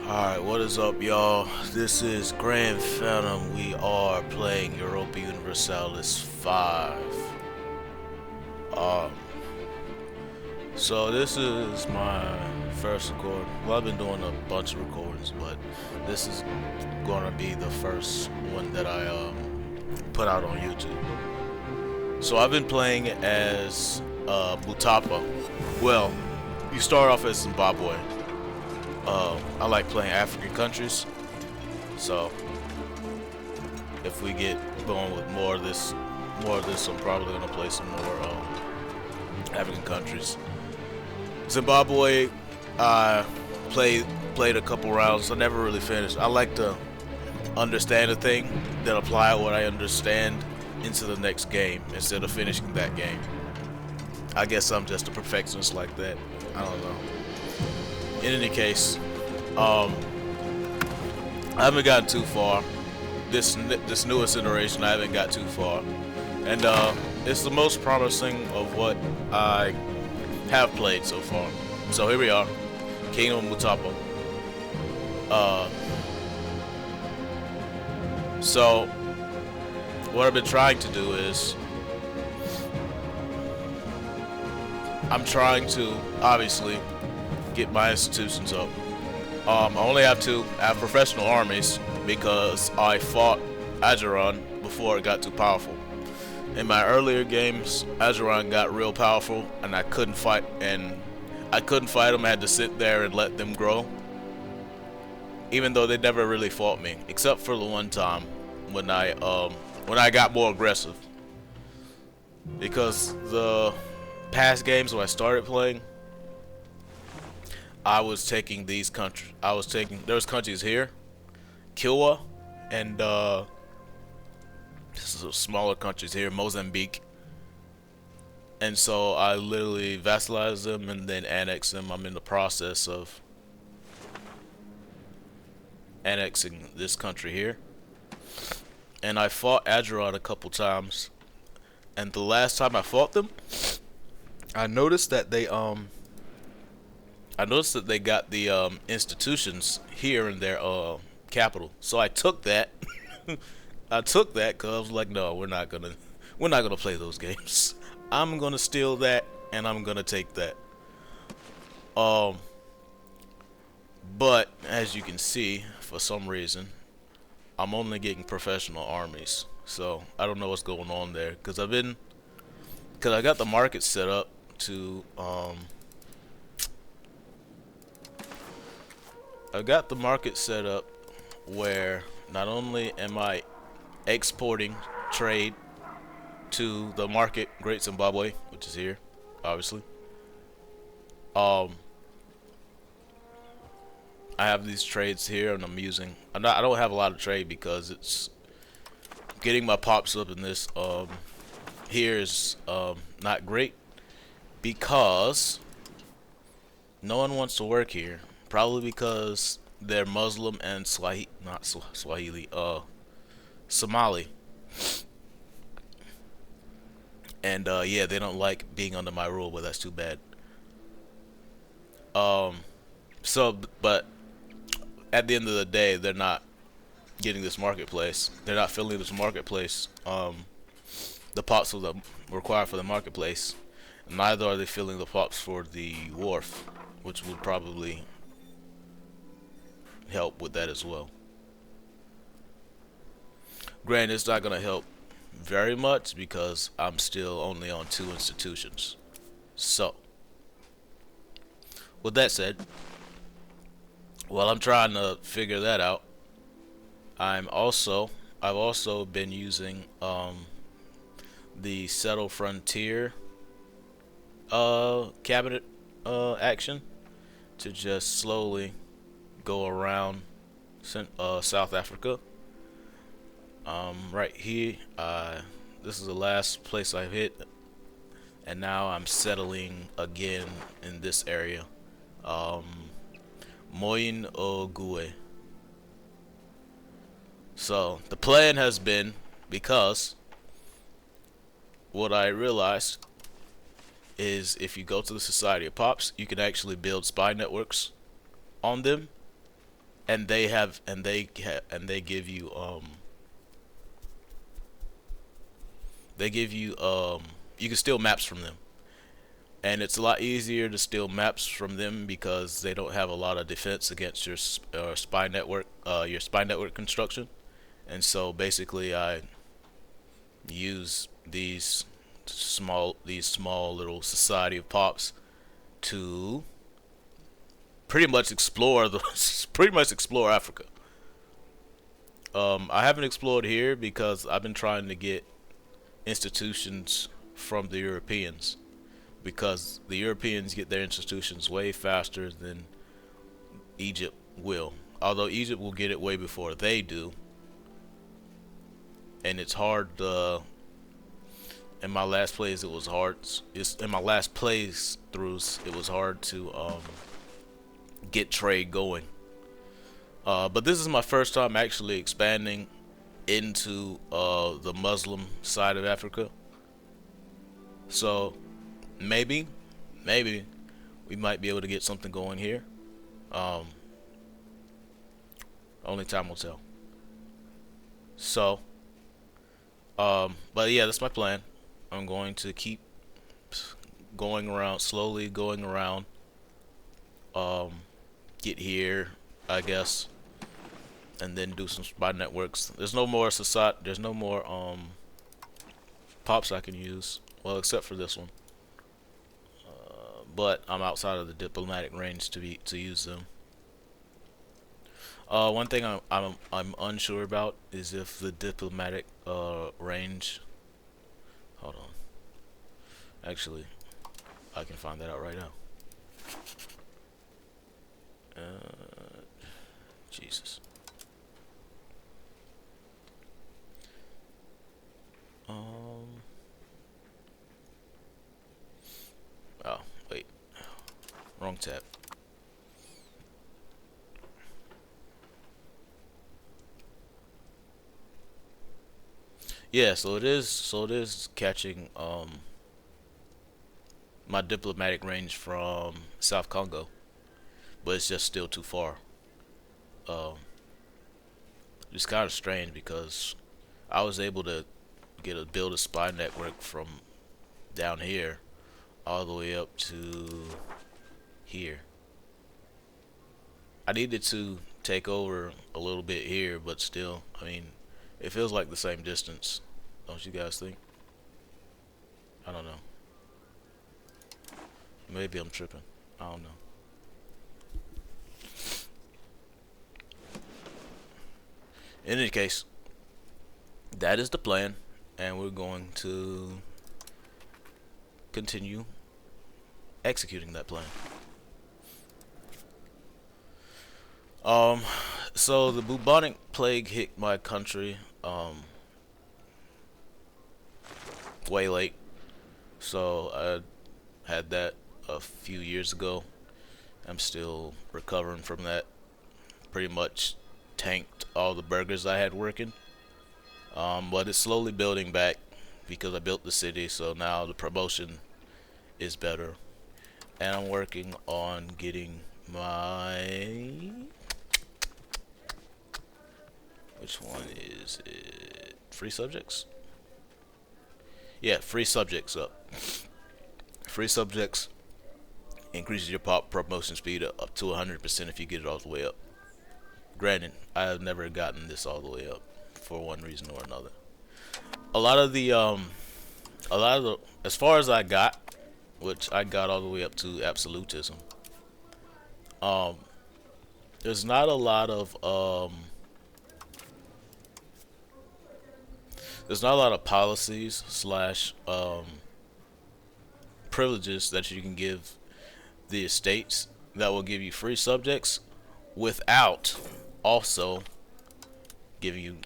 Alright, what is up, y'all? This is Grand Phantom. We are playing Europa Universalis 5. Um, so this is my first record. Well, I've been doing a bunch of recordings, but this is gonna be the first one that I put out on YouTube. So I've been playing as Mutapa. Well, you start off as Zimbabwe. I like playing African countries, so if we get going with more of this, I'm probably gonna play some more African countries. Zimbabwe, I played a couple rounds. I never really finished. I like to understand a thing, then apply what I understand into the next game instead of finishing that game. I guess I'm just a perfectionist like that. I don't know. In any case, I haven't gotten too far. This newest iteration, I haven't got too far, and it's the most promising of what I have played so far. So here we are, Kingdom of Mutapa. So what I've been trying to do is I'm trying to obviously get my institutions up. I only have two. I have professional armies because I fought Ajuran before it got too powerful. In my earlier games, Ajuran got real powerful, and I couldn't fight. I had to sit there and let them grow. Even though they never really fought me, except for the one time when I got more aggressive. Because the past games when I started playing, I was taking these countries. There's countries here, Kilwa, and this is smaller countries here, Mozambique. And so I literally vassalized them and then annexed them. I'm in the process of annexing this country here. And I fought Adjuran a couple times. And the last time I fought them, I noticed that they got the institutions here in their capital. So I took that. I took that because I was like, no, we're not gonna play those games. I'm gonna steal that and I'm gonna take that. But as you can see, for some reason, I'm only getting professional armies. So I don't know what's going on there because I got the market set up to where not only am I exporting trade to the market, Great Zimbabwe, which is here, obviously. I have these trades here, and I don't have a lot of trade because it's getting my pops up in this here is not great because no one wants to work here. Probably because they're Muslim and Somali. And yeah, they don't like being under my rule, but that's too bad. But at the end of the day, they're not getting this marketplace. They're not filling this marketplace. The pops required for the marketplace. Neither are they filling the pops for the wharf, which would probably help with that as well. Granted, it's not going to help very much because I'm still only on 2 institutions. So, with that said, while I'm trying to figure that out, I've also been using the Settle Frontier cabinet action to just slowly go around South Africa. Right here, this is the last place I hit, and now I'm settling again in this area, Moyin Ogue. So the plan has been, because what I realized is if you go to the Society of Pops, you can actually build spy networks on them and they have and they give you you can steal maps from them, and it's a lot easier to steal maps from them because they don't have a lot of defense against your spy network construction. And so basically, I use these small little society of pops to pretty much explore the pretty much explore Africa. I haven't explored here because I've been trying to get institutions from the Europeans, because the Europeans get their institutions way faster than Egypt will. Although Egypt will get it way before they do, and it's hard. In my last plays, it was hard. In my last plays throughs, it was hard to get trade going. But this is my first time actually expanding into the Muslim side of Africa. So maybe we might be able to get something going here. Um, Only time will tell. So, but yeah, that's my plan. I'm going to keep going around, slowly going around. Um, get here, I guess, and then do some spy networks. There's no more society. There's no more pops I can use. Well, except for this one. But I'm outside of the diplomatic range to use them. One thing I'm unsure about is if the diplomatic range. Hold on. Actually, I can find that out right now. Jesus. Oh, wait. Wrong tab. Yeah, so it is catching my diplomatic range from South Congo, but it's just still too far. Um, it's kind of strange because I was able to build a spy network from down here all the way up to here. I needed to take over a little bit here, but still, I mean, it feels like the same distance, don't you guys think? I don't know. Maybe I'm tripping. I don't know. In any case, that is the plan, and we're going to continue executing that plan. Um, so the bubonic plague hit my country way late. So I had that a few years ago. I'm still recovering from that. Pretty much tanked all the burgers I had working. But it's slowly building back because I built the city, so now the promotion is better. And I'm working on getting my... Which one is it? Free subjects? Yeah, free subjects up. Free subjects increases your pop promotion speed up to 100% if you get it all the way up. Granted, I have never gotten this all the way up for one reason or another. A lot of the as far as I got, which I got all the way up to absolutism. Um, there's not a lot of policies slash privileges that you can give the estates that will give you free subjects without also giving you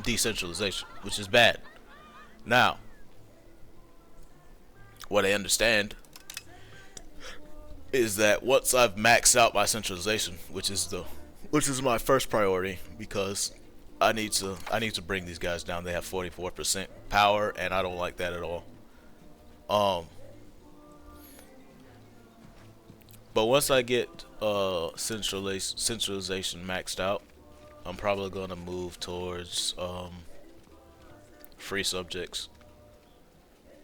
decentralization, which is bad. Now, what I understand is that once I've maxed out my centralization, which is my first priority, because I need to bring these guys down. They have 44% power, and I don't like that at all. Um, But once I get centralization maxed out, I'm probably gonna move towards free subjects.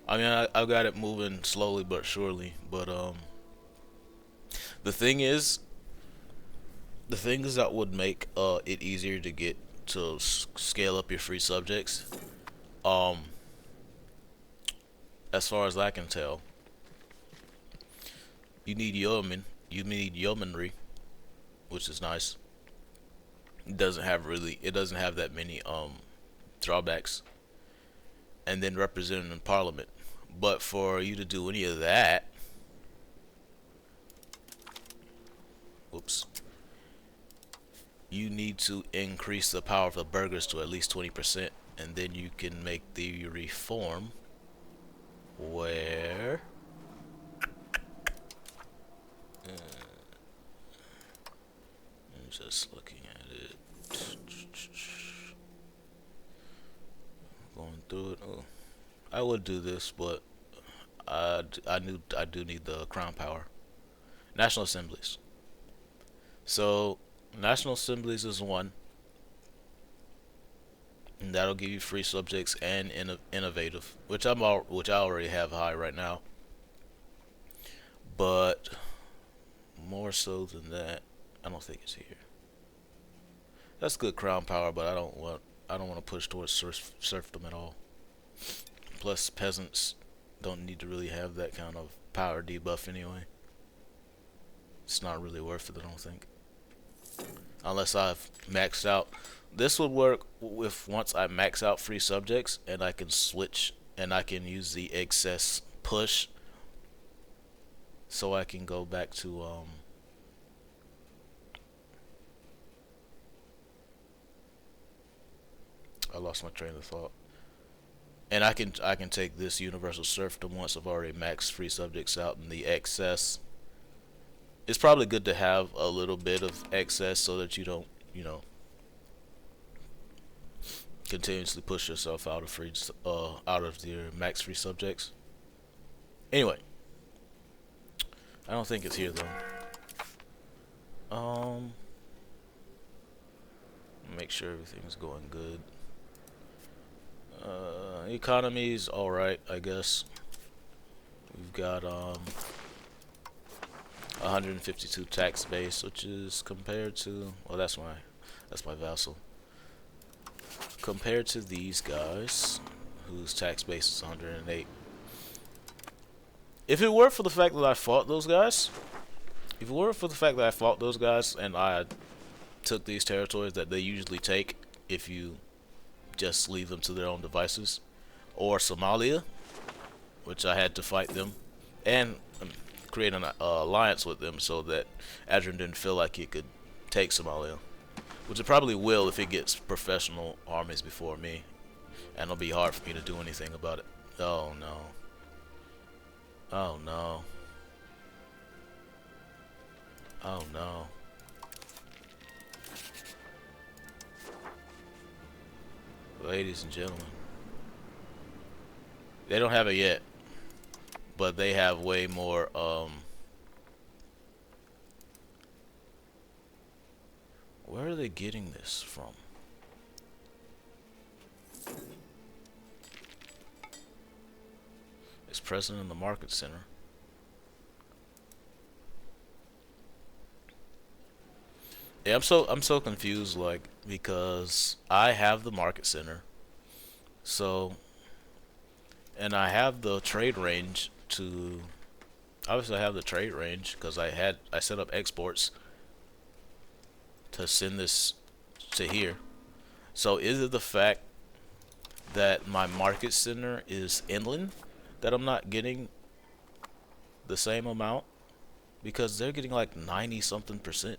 I mean, I've got it moving slowly but surely. But the thing is, the things that would make it easier to get to scale up your free subjects, um, as far as I can tell, you need yeomanry, which is nice. It doesn't have that many drawbacks, and then represented in parliament. But for you to do any of that, whoops, you need to increase the power of the burghers to at least 20%, and then you can make the reform where I'm just looking at it, going through it. Oh, I would do this, but I do need the crown power. National assemblies. So national assemblies is one, and that'll give you free subjects and innovative, which I already have high right now. But more so than that, I don't think it's here. That's good crown power, but I don't want to push towards serfdom at all. Plus, peasants don't need to really have that kind of power debuff anyway. It's not really worth it, I don't think. Unless I've maxed out. This would work if once I max out free subjects and I can switch and I can use the excess push so I can go back to I lost my train of thought. And I can take this universal serfdom once I've already maxed free subjects out, and the excess. It's probably good to have a little bit of excess so that you don't, continuously push yourself out of out of your max free subjects. Anyway, I don't think it's here though. Make sure everything's going good. Economy's all right, I guess. We've got 152 tax base, which is compared to, well, that's my vassal. Compared to these guys, whose tax base is 108. If it were for the fact that I fought those guys, and I took these territories that they usually take if you just leave them to their own devices, or Somalia, which I had to fight them and create an alliance with them so that Adrian didn't feel like he could take Somalia, which it probably will if it gets professional armies before me, and it'll be hard for me to do anything about it. Oh no. Oh no. Oh no. Ladies and gentlemen, they don't have it yet, but they have way more where are they getting this from? It's present in the market center. Yeah, I'm so confused, like, because I have the market center, so, and I have the trade range to, obviously I have the trade range because I set up exports to send this to here. So is it the fact that my market center is inland that I'm not getting the same amount? Because they're getting like 90 something percent.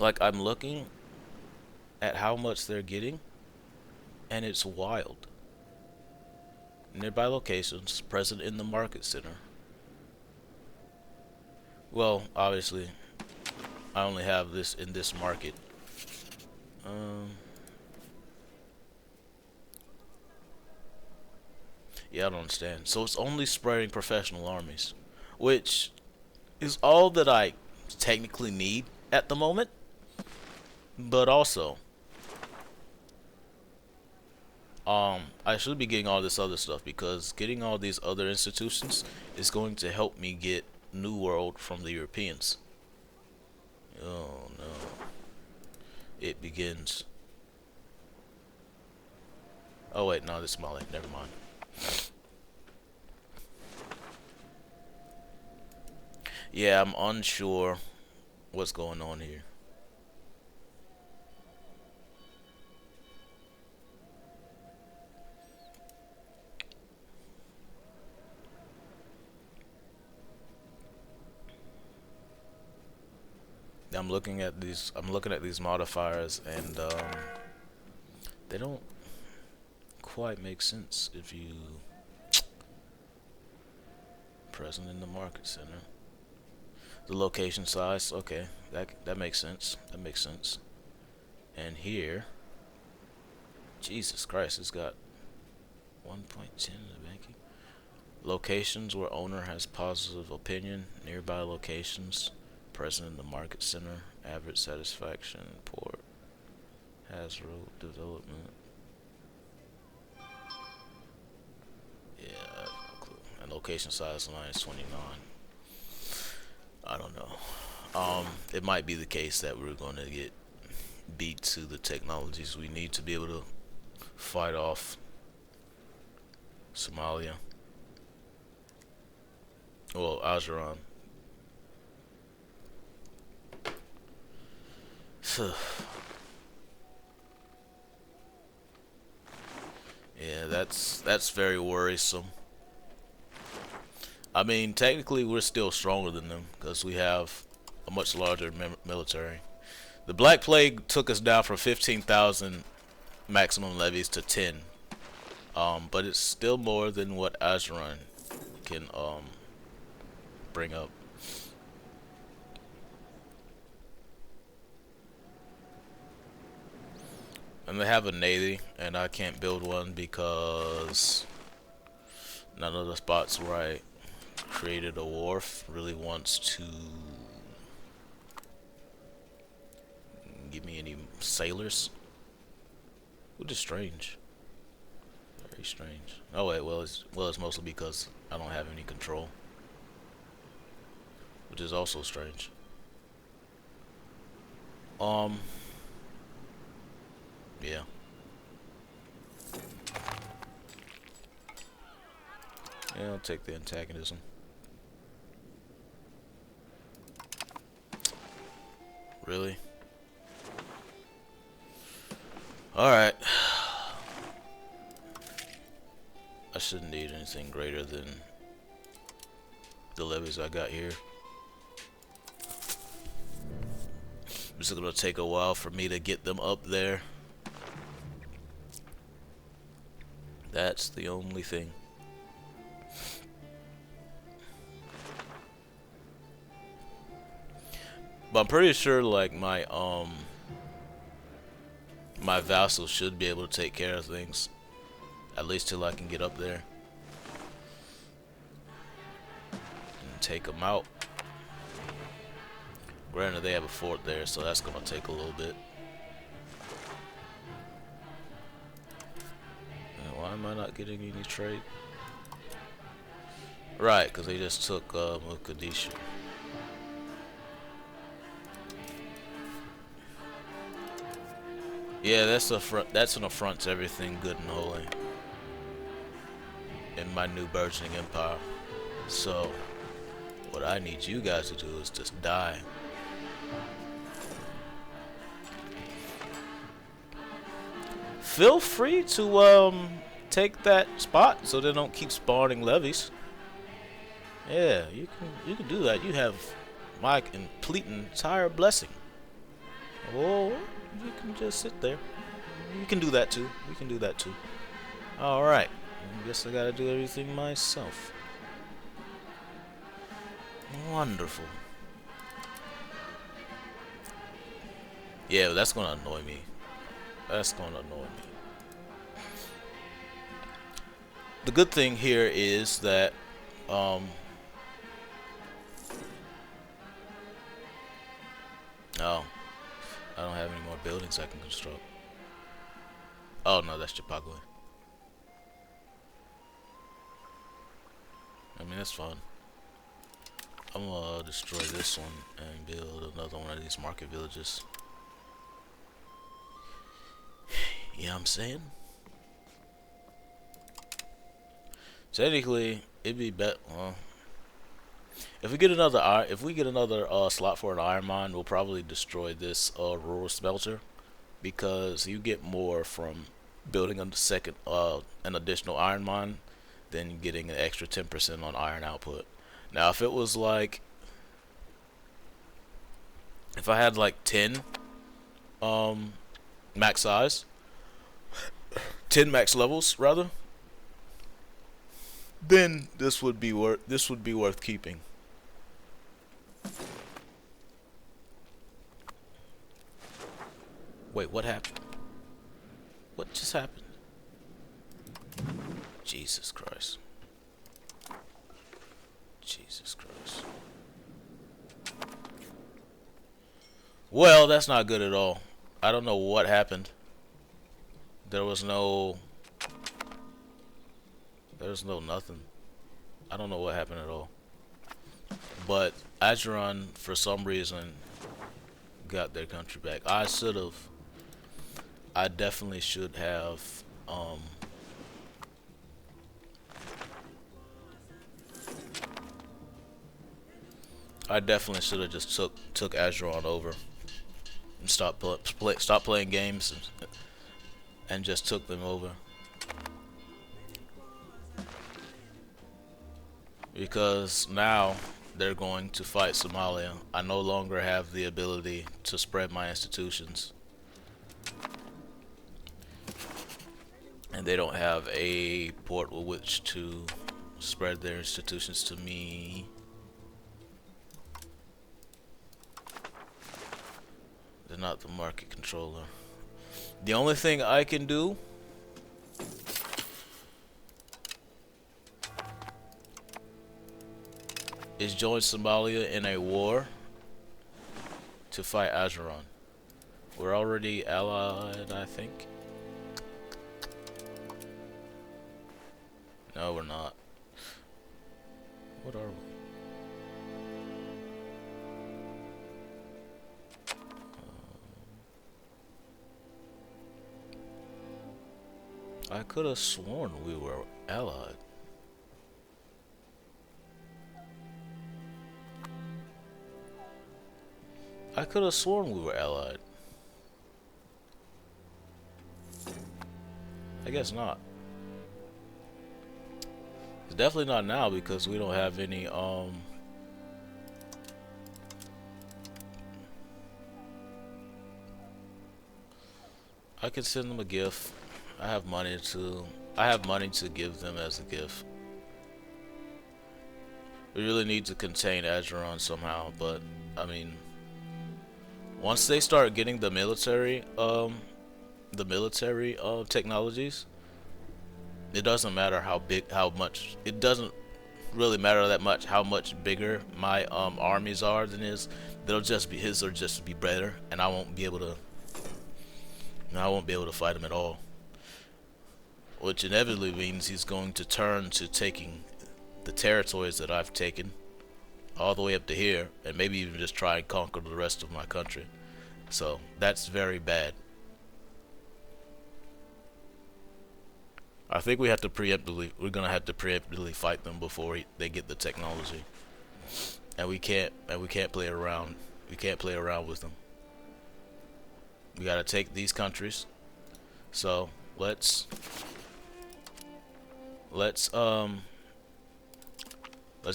Like, I'm looking at how much they're getting, and it's wild. Nearby locations present in the market center. Well, obviously, I only have this in this market. Yeah, I don't understand. So it's only spreading professional armies, which is all that I technically need at the moment. But also, I should be getting all this other stuff because getting all these other institutions is going to help me get New World from the Europeans. Oh no. It begins. Oh wait, no, this is Mali. Never mind. Yeah, I'm unsure what's going on here. I'm looking at these modifiers, and they don't quite make sense if you present in the market center. The location size, okay, that makes sense. That makes sense. And here, Jesus Christ, it's got 1.10 in the banking. Locations where owner has positive opinion. Nearby locations present in the market center. Average satisfaction. Port. Has road development. Yeah, I have no clue. And location size line is 29. I don't know. It might be the case that we're going to get beat to the technologies we need to be able to fight off Somalia. Well, Azeron. Yeah, that's very worrisome. I mean, technically, we're still stronger than them because we have a much larger military. The Black Plague took us down from 15,000 maximum levies to 10. But it's still more than what Azeron can bring up. And they have a navy, and I can't build one because none of the spots where I created a wharf really wants to give me any sailors, which is strange. Very strange. Oh wait, it's mostly because I don't have any control, which is also strange. Yeah. Yeah, I'll take the antagonism. Really? Alright. I shouldn't need anything greater than the levies I got here. It's gonna take a while for me to get them up there. That's the only thing. But I'm pretty sure like my vassals should be able to take care of things. At least till I can get up there. And take them out. Granted, they have a fort there, so that's gonna take a little bit. And why am I not getting any trade? Right, because they just took Mogadishu. Yeah, that's an affront to everything good and holy in my new burgeoning empire. So, what I need you guys to do is just die. Feel free to take that spot so they don't keep spawning levies. Yeah, you can do that. You have my complete entire blessing. Oh, you can just sit there. You can do that too. We can do that too. Alright. I guess I gotta do everything myself. Wonderful. Yeah, that's gonna annoy me. That's gonna annoy me. the good thing here is that um, oh, I don't have any more buildings I can construct. Oh no, that's Chipago. I mean, that's fun. I'm gonna destroy this one and build another one of these market villages. You know what I'm saying? Technically, it'd be better. Well, if we get another slot for an iron mine, we'll probably destroy this rural smelter because you get more from building an additional iron mine than getting an extra 10% on iron output. Now, if it was like, if I had like 10 max size, 10 max levels rather, then this would be worth keeping. Wait, what happened? What just happened? Jesus Christ. Jesus Christ. Well, that's not good at all. I don't know what happened. There was no nothing. I don't know what happened at all. But Acheron, for some reason, got their country back. I definitely should have, I definitely should have just took Acheron over and stopped playing games and just took them over. Because now they're going to fight Somalia. I no longer have the ability to spread my institutions. And they don't have a port with which to spread their institutions to me. They're not the market controller. The only thing I can do is join Somalia in a war to fight Acheron. We're already allied, I think. No, we're not. What are we? I could have sworn we were allied. I could have sworn we were allied. I guess not. It's definitely not now because we don't have any I could send them a gift. I have money to give them as a gift. We really need to contain Acheron somehow, but I mean, once they start getting the military technologies, it doesn't matter it doesn't really matter that much how much bigger my armies are than his. His will just be better, and I won't be able to fight him at all. Which inevitably means he's going to turn to taking the territories that I've taken all the way up to here, and maybe even just try and conquer the rest of my country. So that's very bad. I think we're gonna have to preemptively fight them before they get the technology, and we can't play around. We can't play around with them. We gotta take these countries. So let's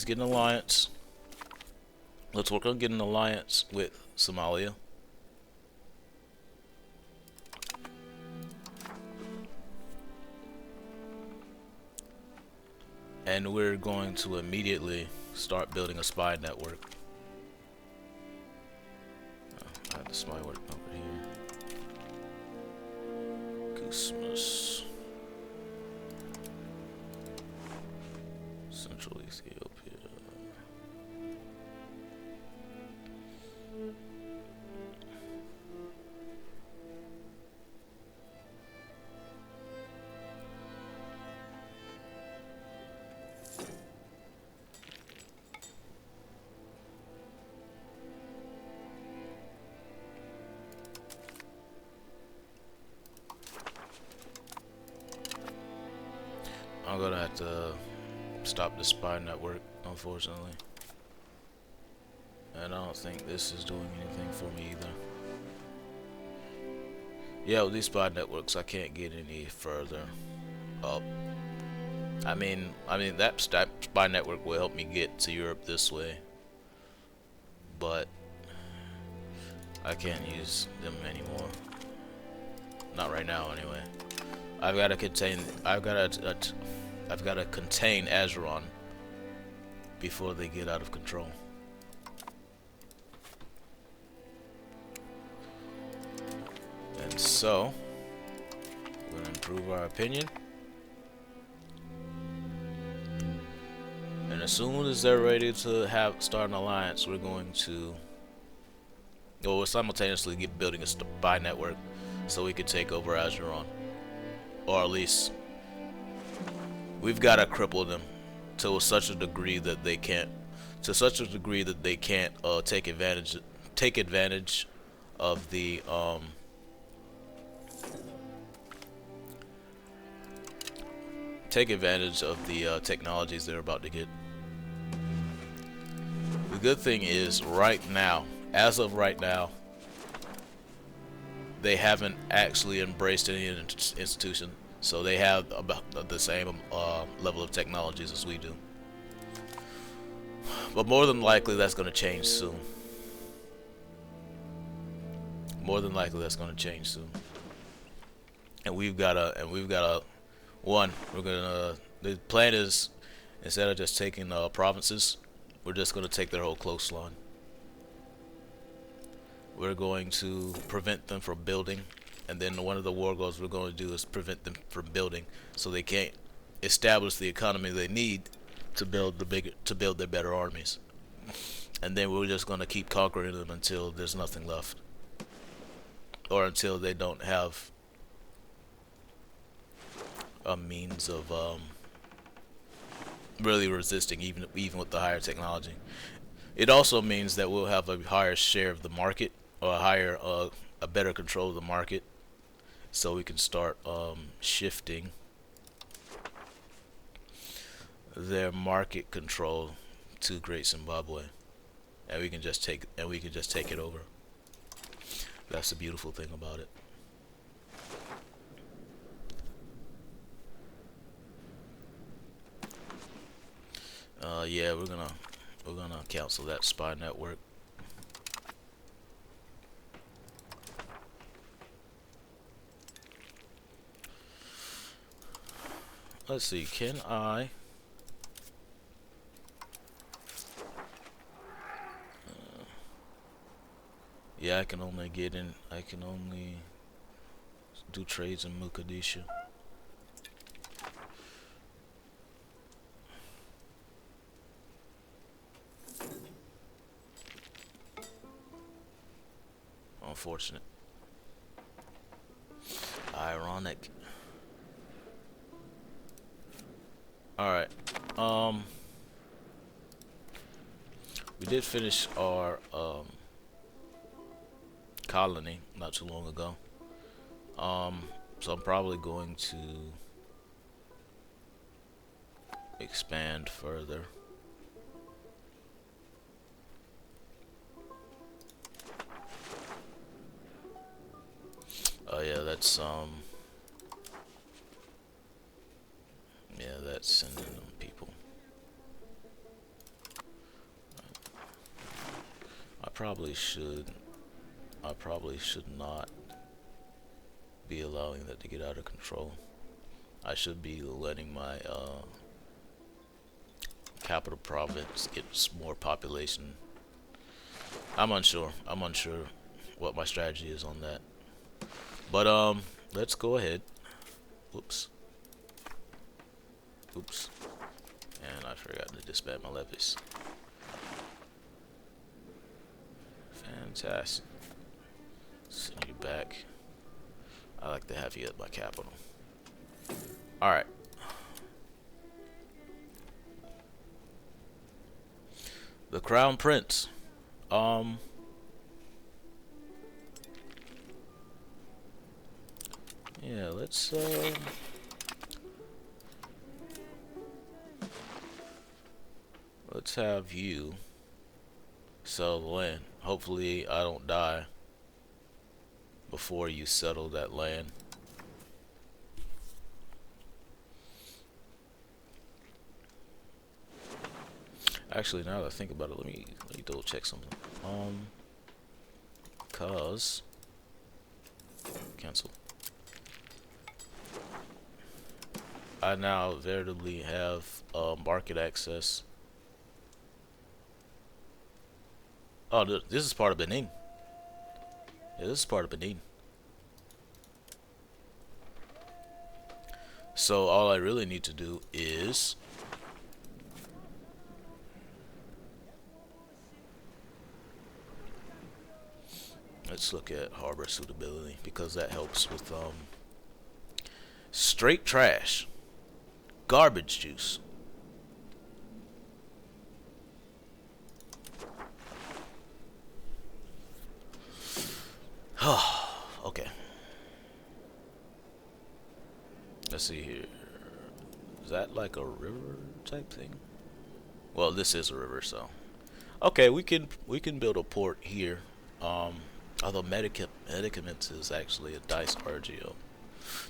get an alliance. Let's work on getting an alliance with Somalia. And we're going to immediately start building a spy network. I have the spy network over here. Christmas. Central Ethiopia. I'm gonna have to stop the spy network, unfortunately. And I don't think this is doing anything for me either. Yeah, with these spy networks, I can't get any further up. I mean that spy network will help me get to Europe this way, but I can't use them anymore. Not right now, anyway. I've got to contain Azeron before they get out of control. And so we're gonna improve our opinion. And as soon as they're ready to start an alliance, we're going to we're simultaneously building a spy network so we can take over Azeron. Or at least we've got to cripple them to such a degree that they can't take advantage of the technologies they're about to get. The good thing is, right now, as of right now, they haven't actually embraced any institution, so they have about the same level of technologies as we do. But more than likely, that's going to change soon. More than likely, that's going to change soon. And we've got one. The plan is, instead of just taking provinces, we're just going to take their whole coastline. We're going to prevent them from building, and then one of the war goals we're going to do is prevent them from building, so they can't establish the economy they need to build their better armies. And then we're just going to keep conquering them until there's nothing left, or until they don't have a means of really resisting, even with the higher technology. It also means that we'll have a higher share of the market, or a better control of the market, so we can start shifting their market control to Great Zimbabwe, and we can just take it over. That's the beautiful thing about it. Yeah, we're gonna cancel that spy network. Let's see, can I yeah, I can only do trades in Mogadishu. Unfortunate. Ironic. Alright. We did finish our colony not too long ago. So I'm probably going to expand further. Oh yeah, that's sending them people. I probably should not be allowing that to get out of control. I should be letting my capital province get more population. I'm unsure what my strategy is on that. But let's go ahead. Oops. And I Forgot to disband my levies. Fantastic. Send you back. I like to have you at my capital. Alright. The Crown Prince. Yeah, let's have you sell the land. Hopefully I don't die before you settle that land. Actually, now that I think about it, let me double check something. Cause cancel. I now veritably have market access. Oh, this is part of Benin. Yeah, this is part of Benin. So all I really need to do is let's look at harbor suitability, because that helps with straight trash, garbage juice. Okay. Let's see here. Is that like a river type thing? Well, this is a river, so okay, we can build a port here. Although medicaments is actually a dice RGO,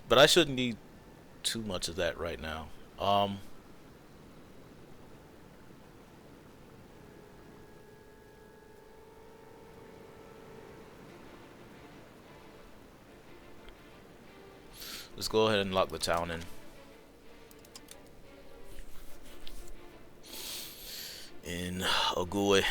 but I shouldn't need too much of that right now. Let's go ahead and lock the town in Ogowe.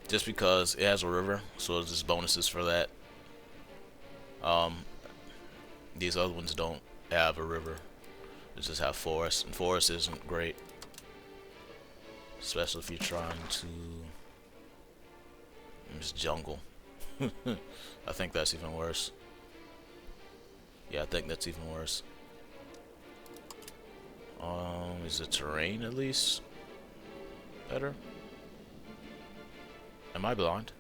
Just because it has a river, so there's just bonuses for that. These other ones don't have a river. They just have forest, and forest isn't great, especially if you're trying to just jungle. I think that's even worse. Yeah, I think that's even worse. Is the terrain at least better? Am I blind?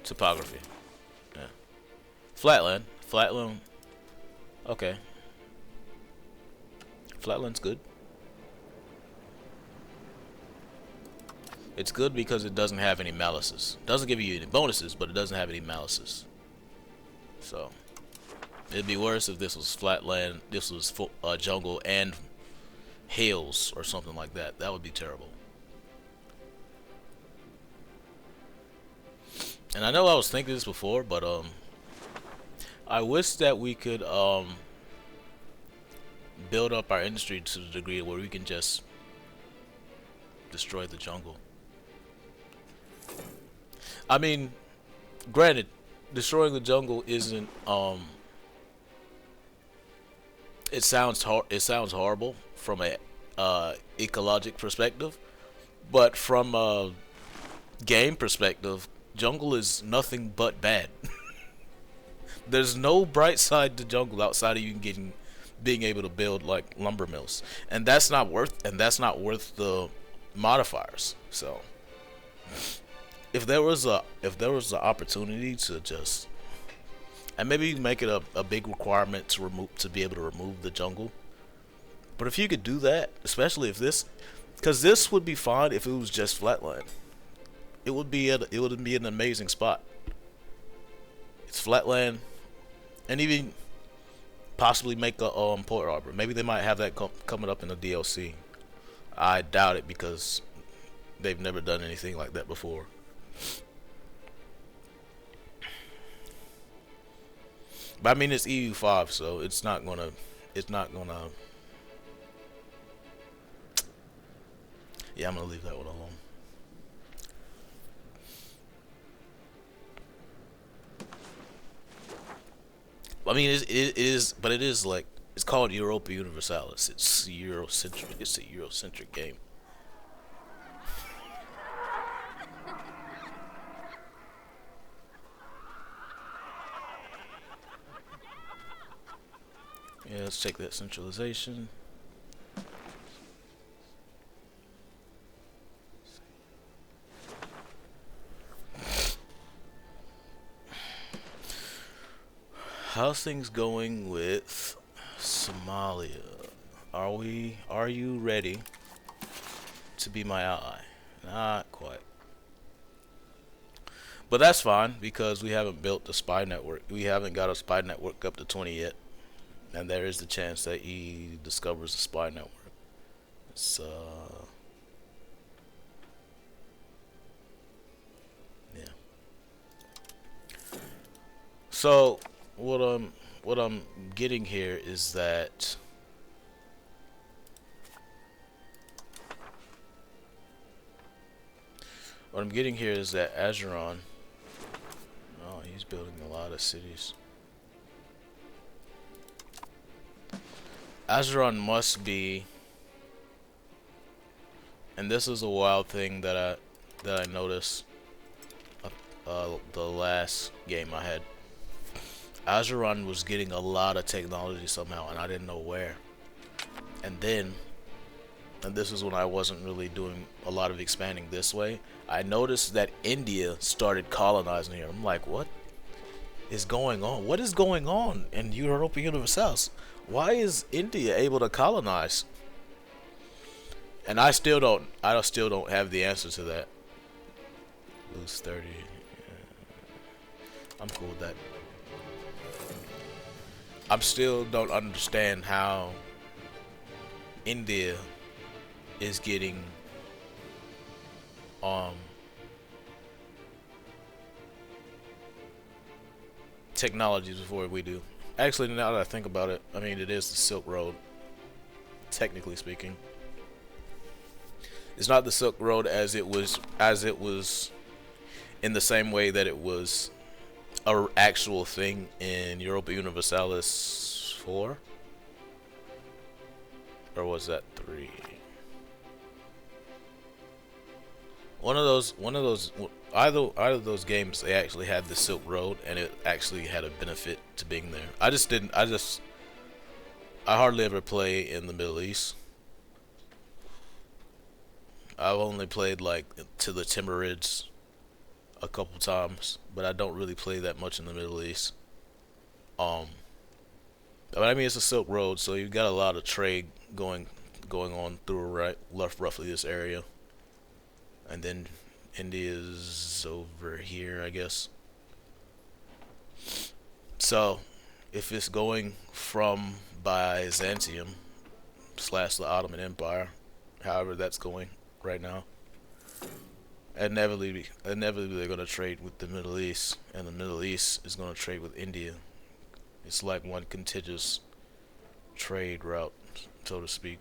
Topography. Yeah. Flatland. Flatland. Okay. Flatland's good. It's good because it doesn't have any malices. Doesn't give you any bonuses, but it doesn't have any malices. So it'd be worse if this was flatland, this was jungle and hills or something like that. That would be terrible. And I know I was thinking this before, but I wish that we could build up our industry to the degree where we can just destroy the jungle. I mean, granted, destroying the jungle isn't it sounds horrible from a ecologic perspective, but from a game perspective, jungle is nothing but bad. There's no bright side to jungle outside of you being able to build like lumber mills, and that's not worth the modifiers. So if there was an opportunity to just, and maybe make it a big requirement to be able to remove the jungle. But if you could do that, especially if because this would be fine if it was just flatland. It would be an amazing spot. It's flatland, and even possibly make a port harbor. Maybe they might have that coming up in the DLC. I doubt it because they've never done anything like that before. But I mean, it's EU5, so it's not gonna. Yeah, I'm gonna leave that one alone. I mean, it is, but it is like it's called Europa Universalis. It's Eurocentric. It's a Eurocentric game. Yeah, let's check that centralization. How's things going with Somalia? Are you ready to be my ally? Not quite. But that's fine because we haven't built the spy network. We haven't got a spy network up to 20 yet. And there is the chance that he discovers a spy network. It's yeah. So what I'm getting here is that Azeron, oh, he's building a lot of cities. Azeron must be, and this is a wild thing that I noticed the last game I had. Azeron was getting a lot of technology somehow, and I didn't know where. And then, and this is when I wasn't really doing a lot of expanding this way, I noticed that India started colonizing here. I'm like, what is going on? What is going on in Europa Universalis? Why is India able to colonize? And I still don't have the answer to that. Lose 30. I'm cool with that. I still don't understand how India is getting um technologies before we do. Actually, now that I think about it, I mean it is the Silk Road, technically speaking. It's not the Silk Road as it was in the same way that it was a actual thing in Europa Universalis 4, or was that 3? One of those either of those games, they actually had the Silk Road and it actually had a benefit to being there. I hardly ever play in the Middle East. I've only played like to the Timurids a couple times, but I don't really play that much in the Middle East. Um, but I mean it's a Silk Road, so you've got a lot of trade going on through roughly this area, and then India's over here, I guess. So if it's going from Byzantium slash the Ottoman Empire, however that's going right now, inevitably they're going to trade with the Middle East, and the Middle East is going to trade with India. It's like one contiguous trade route, so to speak.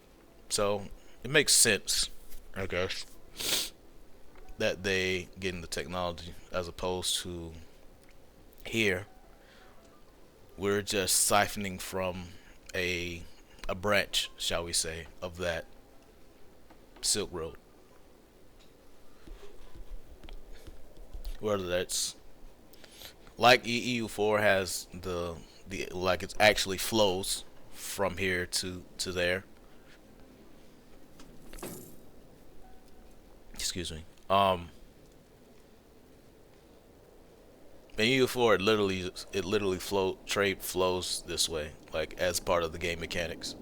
So it makes sense, I guess, that they getting the technology as opposed to here. We're just siphoning from a branch, shall we say, of that Silk Road. Whether that's like EU4 has the like it actually flows from here to there. Excuse me. In EU4 it literally flows this way, like as part of the game mechanics.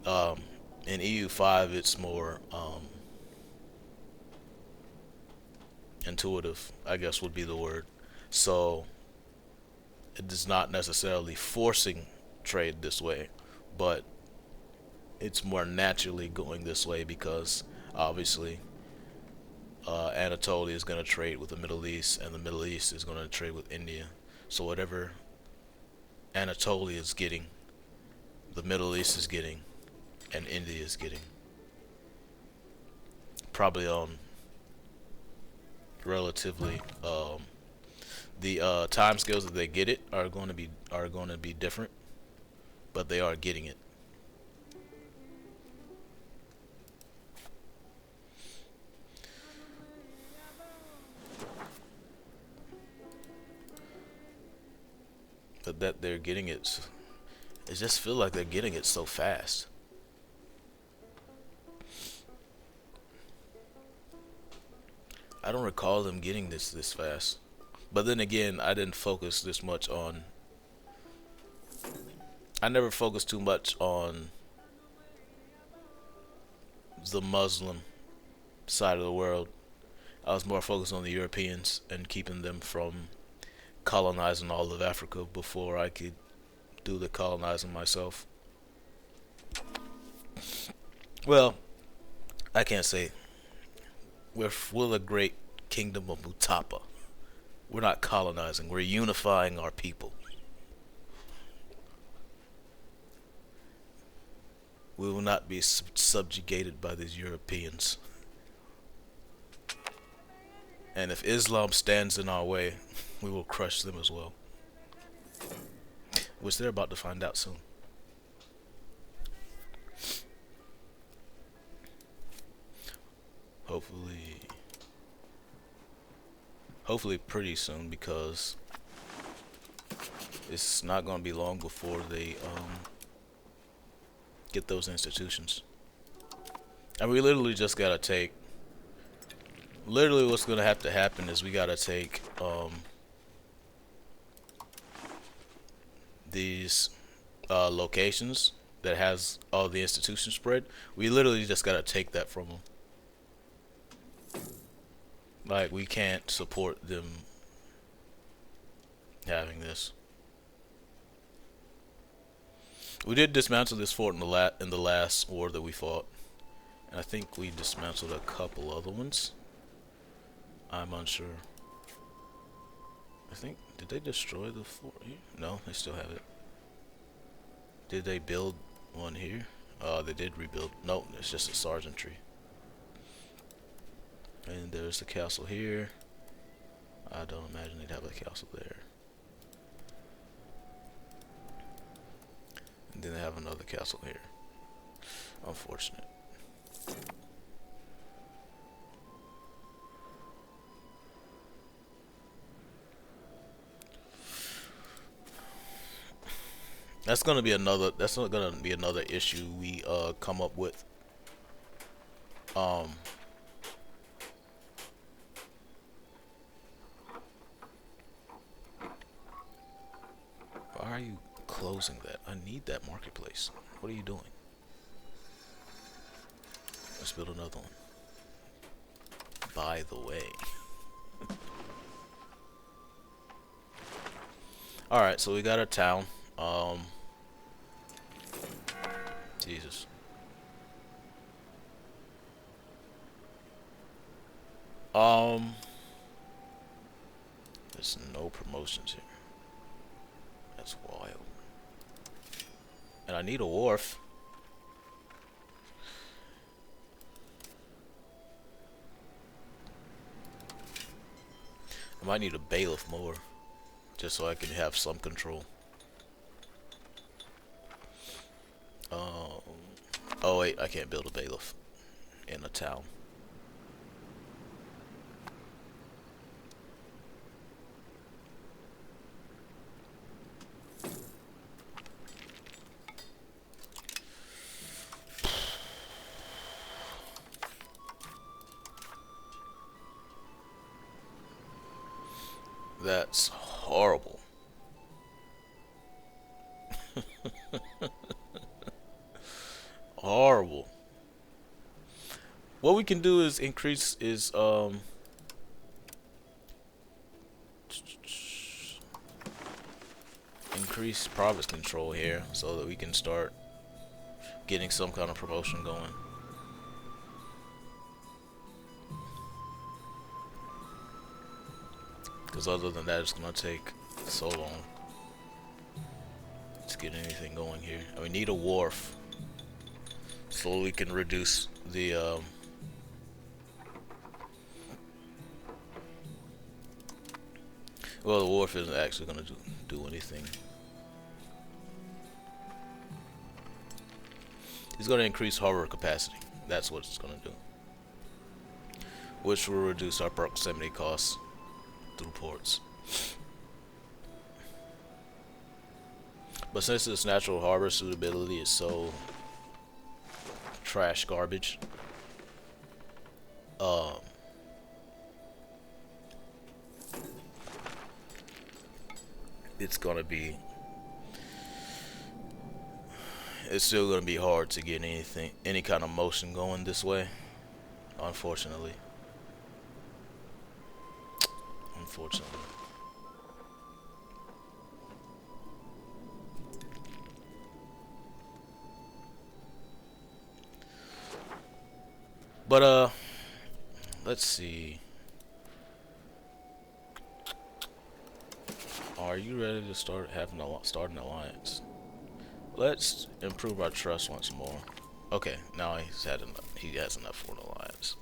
Um, in EU5 it's more intuitive, I guess would be the word. So it is not necessarily forcing trade this way, but it's more naturally going this way because obviously Anatolia is going to trade with the Middle East, and the Middle East is going to trade with India. So whatever Anatolia is getting, the Middle East is getting, and India is getting. Probably on relatively The time scales that they get it are going to be different, but they are getting it. But that they're getting it just feel like they're getting it so fast. I don't recall them getting this fast. But then again, I didn't focus this much on. I never focused too much on the Muslim side of the world. I was more focused on the Europeans and keeping them from colonizing all of Africa before I could do the colonizing myself. Well, I can't say we're the great kingdom of Mutapa. We're not colonizing. We're unifying our people. We will not be subjugated by these Europeans. And if Islam stands in our way, we will crush them as well. Which they're about to find out soon. Hopefully, hopefully pretty soon, because it's not going to be long before they get those institutions. And we literally just gotta take. Literally, what's gonna have to happen is we gotta take these locations that has all the institutions spread. We literally just gotta take that from them. Like, we can't support them having this. We did dismantle this fort in the last war that we fought, and I think we dismantled a couple other ones. I'm unsure. I think, did they destroy the fort here? No, they still have it. Did they build one here? They did rebuild. No, it's just a sergeantry. And there's the castle here. I don't imagine they'd have a castle there. And then they have another castle here. Unfortunate. That's gonna be another. That's not gonna be another issue we come up with. Why are you closing that? I need that marketplace. What are you doing? Let's build another one. By the way. Alright, so we got a town. Jesus. There's no promotions here. That's wild. And I need a wharf. I might need a bailiff more, just so I can have some control. Oh wait, I can't build a bailiff in a town. That's horrible. Horrible. What we can do is increase increase province control here so that we can start getting some kind of promotion going. Because other than that, it's gonna take so long to get anything going here. And we need a wharf so we can reduce the Well, the wharf isn't actually gonna do anything. He's gonna increase harbor capacity. That's what it's gonna do, which will reduce our proximity costs through ports. But since this natural harbor suitability is so trash garbage, um, it's gonna be, it's still gonna be hard to get any kind of motion going this way, unfortunately. Unfortunately. But let's see. Are you ready to start an alliance? Let's improve our trust once more. Okay, now he has enough for an alliance.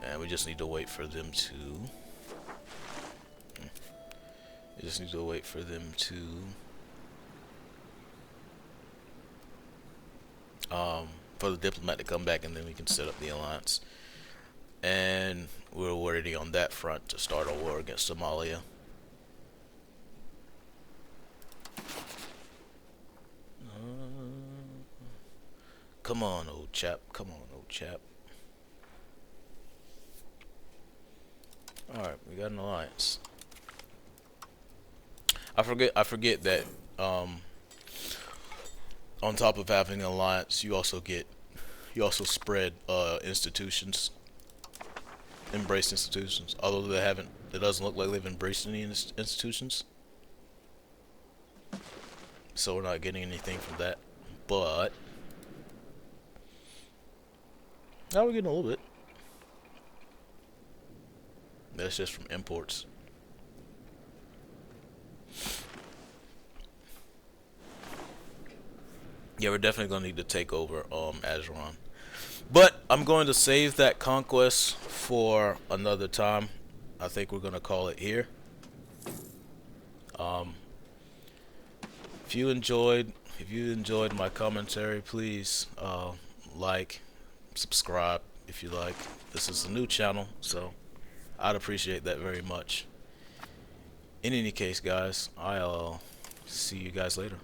And we just need to wait for them to. We just need to wait for them to. For the diplomat to come back, and then we can set up the alliance. And we're already on that front to start a war against Somalia. Come on, old chap. Come on, old chap. Alright, we got an alliance. I forget that on top of having an alliance, you also spread institutions, embrace institutions. Although they haven't, it doesn't look like they've embraced any institutions, so we're not getting anything from that. But now we're getting a little bit. That's just from imports. Yeah, we're definitely gonna need to take over Azeron. But I'm going to save that conquest for another time. I think we're gonna call it here. If you enjoyed my commentary, please like, subscribe if you like. This is a new channel, so I'd appreciate that very much. In any case, guys, I'll see you guys later.